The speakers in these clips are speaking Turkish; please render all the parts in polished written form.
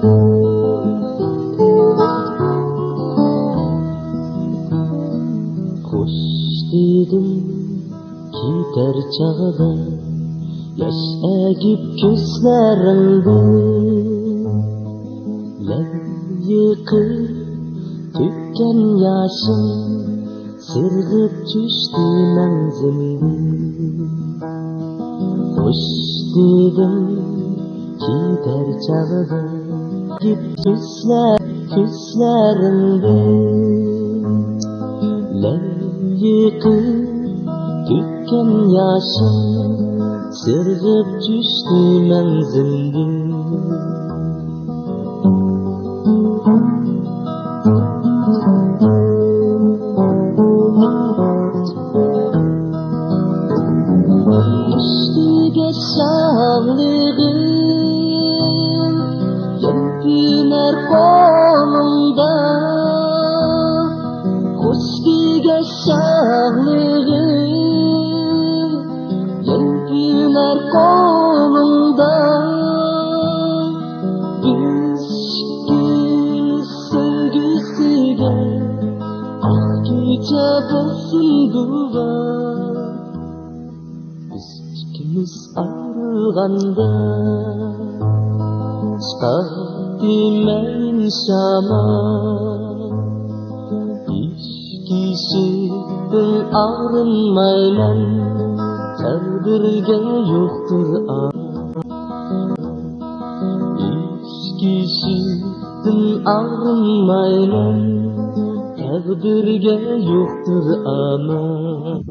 Hoş dedim gider çağda, yaş egip gözlerimde yıkıp tükken yaşım sırgıp düştü menzilde. Hoş dedim gider çağda, gip gözlerimde yıkıp tükken yaşım sırgıp düştü menzilde. Üstüge şanlığım yelpiner kolumda, üstüge şanlığım yelpiner kolumda. Düşkün sevgisiga ah gece bulsun dua. Biz ayrılganda çıkar demeyin şama, bir kişiden arınmayman, takdirge yoktur bir kişiden arınmayman, takdirge yoktur aman.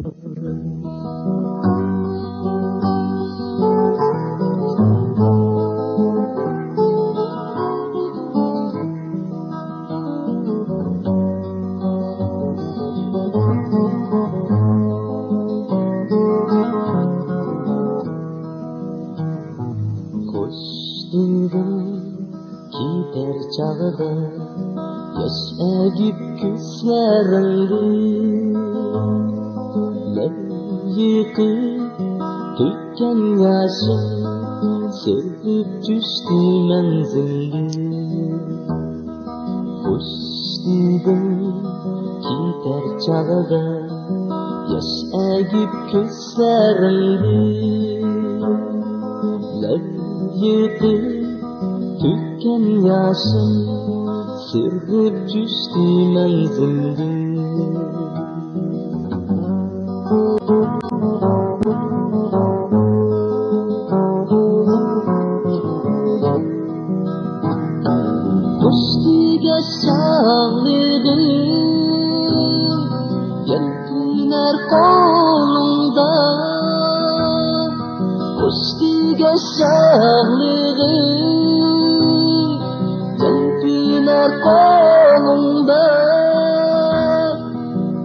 Gider çağda yaş egip gözlerimde yıkıp tükken yaşım sırgıp düştü menzilde. Hoş dedim gider çağda yaş egip gözlerimde yıkıp tükken yaşım sırgıp düştü menzilde. Üstüge şanlığım yelpiner kolumda, üstüge şanlığım yelpiner kolumda.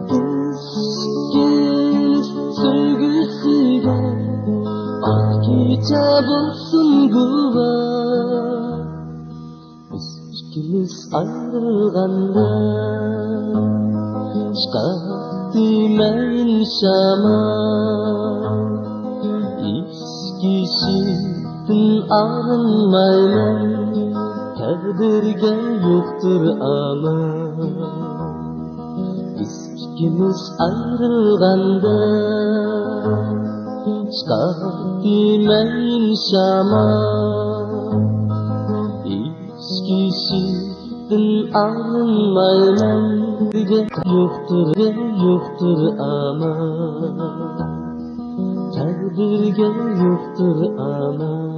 Düşkün sevgisiga ah gece bulsun guva. Biz ikimiz ayrılganda çıkar demeyin şama, kişiden arınmayman, takdirge yoktur aman. Biz ikimiz ayrılganda çıkar demeyin şama, kişiden arınmayman, yoktur aman. Takdirge yoktur aman.